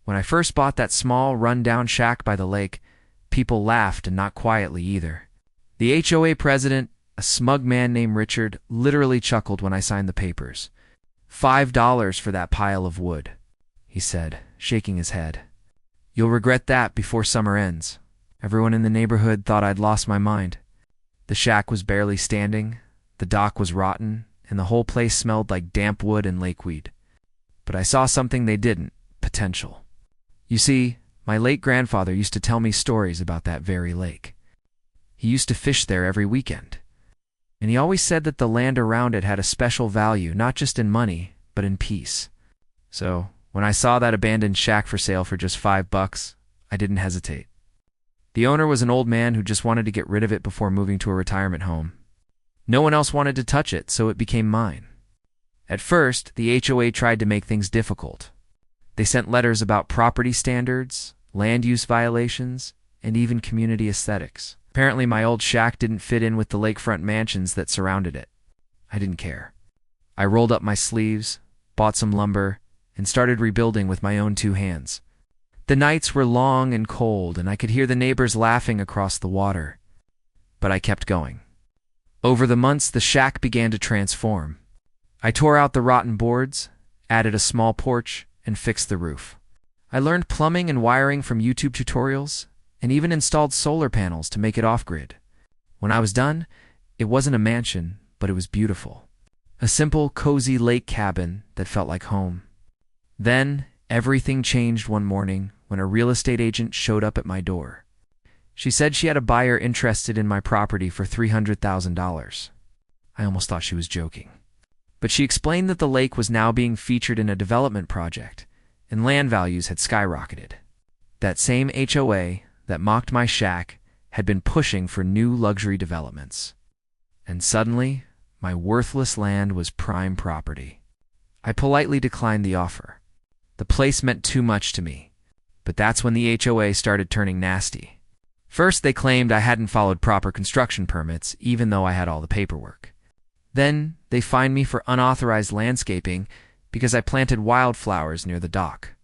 When I first bought that small, run-down shack by the lake, people laughed, and not quietly either. The HOA president, a smug man named Richard, literally chuckled when I signed the papers. $5 for that pile of wood, he said, shaking his head. You'll regret that before summer ends. Everyone in the neighborhood thought I'd lost my mind. The shack was barely standing, the dock was rotten, and the whole place smelled like damp wood and lakeweed. But I saw something they didn't: potential. You see, my late grandfather used to tell me stories about that very lake. He used to fish there every weekend. And he always said that the land around it had a special value, not just in money, but in peace. So, when I saw that abandoned shack for sale for just $5, I didn't hesitate. The owner was an old man who just wanted to get rid of it before moving to a retirement home. No one else wanted to touch it, so it became mine. At first, the HOA tried to make things difficult. They sent letters about property standards, land use violations, and even community aesthetics. Apparently, my old shack didn't fit in with the lakefront mansions that surrounded it. I didn't care. I rolled up my sleeves, bought some lumber, and started rebuilding with my own 2 hands. The nights were long and cold, and I could hear the neighbors laughing across the water. But I kept going. Over the months, the shack began to transform. I tore out the rotten boards, added a small porch, and fixed the roof. I learned plumbing and wiring from YouTube tutorials, and even installed solar panels to make it off-grid. When I was done, it wasn't a mansion, but it was beautiful. A simple, cozy lake cabin that felt like home. Then, everything changed one morning when a real estate agent showed up at my door. She said she had a buyer interested in my property for $300,000. I almost thought she was joking. But she explained that the lake was now being featured in a development project, and land values had skyrocketed. That same HOA that mocked my shack had been pushing for new luxury developments. And suddenly, my worthless land was prime property. I politely declined the offer. The place meant too much to me. But that's when the HOA started turning nasty. First, they claimed I hadn't followed proper construction permits, even though I had all the paperwork. Then, they fined me for unauthorized landscaping because I planted wildflowers near the dock.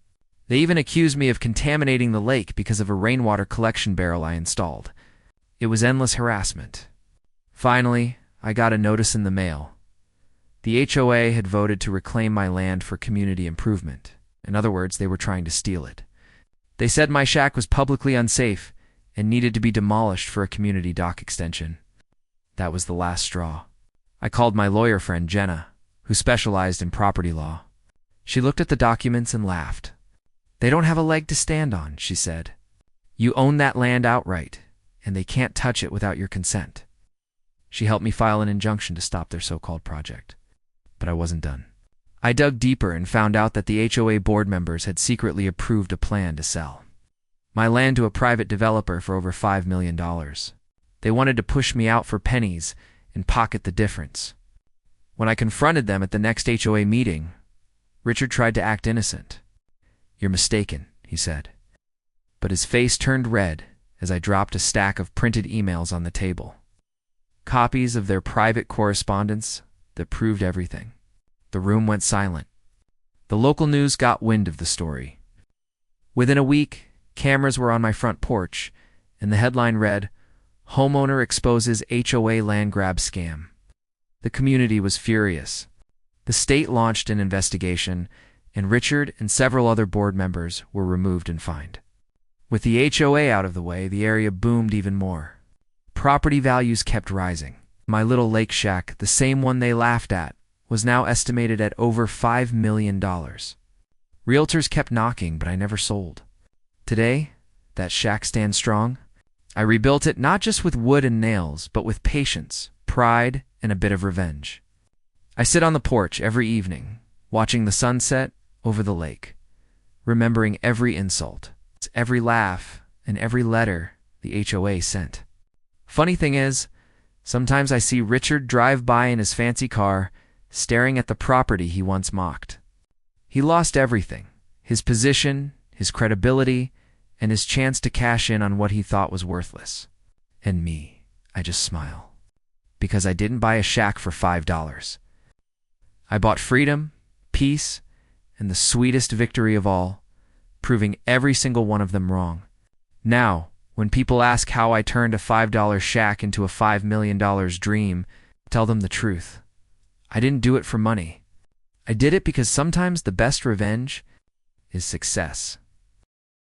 They even accused me of contaminating the lake because of a rainwater collection barrel I installed. It was endless harassment. Finally, I got a notice in the mail. The HOA had voted to reclaim my land for community improvement. In other words, they were trying to steal it. They said my shack was publicly unsafe and needed to be demolished for a community dock extension. That was the last straw. I called my lawyer friend Jenna, who specialized in property law. She looked at the documents and laughed. They don't have a leg to stand on, she said. You own that land outright, and they can't touch it without your consent. She helped me file an injunction to stop their so-called project. But I wasn't done. I dug deeper and found out that the HOA board members had secretly approved a plan to sell my land to a private developer for over $5 million. They wanted to push me out for pennies and pocket the difference. When I confronted them at the next HOA meeting, Richard tried to act innocent. You're mistaken, he said. But his face turned red as I dropped a stack of printed emails on the table. Copies of their private correspondence that proved everything. The room went silent. The local news got wind of the story. Within a week, cameras were on my front porch, and the headline read, Homeowner exposes HOA land grab scam. The community was furious. The state launched an investigation, and Richard and several other board members were removed and fined. With the HOA out of the way, the area boomed even more. Property values kept rising. My little lake shack, the same one they laughed at, was now estimated at over $5 million. Realtors kept knocking, but I never sold. Today, that shack stands strong. I rebuilt it not just with wood and nails, but with patience, pride, and a bit of revenge. I sit on the porch every evening, watching the sunset over the lake, remembering every insult, every laugh, and every letter the HOA sent. Funny thing is, sometimes I see Richard drive by in his fancy car, staring at the property he once mocked. He lost everything: his position, his credibility, and his chance to cash in on what he thought was worthless. And me, I just smile. Because I didn't buy a shack for $5. I bought freedom, peace, and the sweetest victory of all, proving every single one of them wrong. Now, when people ask how I turned a $5 shack into a $5 million dream, tell them the truth. I didn't do it for money. I did it because sometimes the best revenge is success.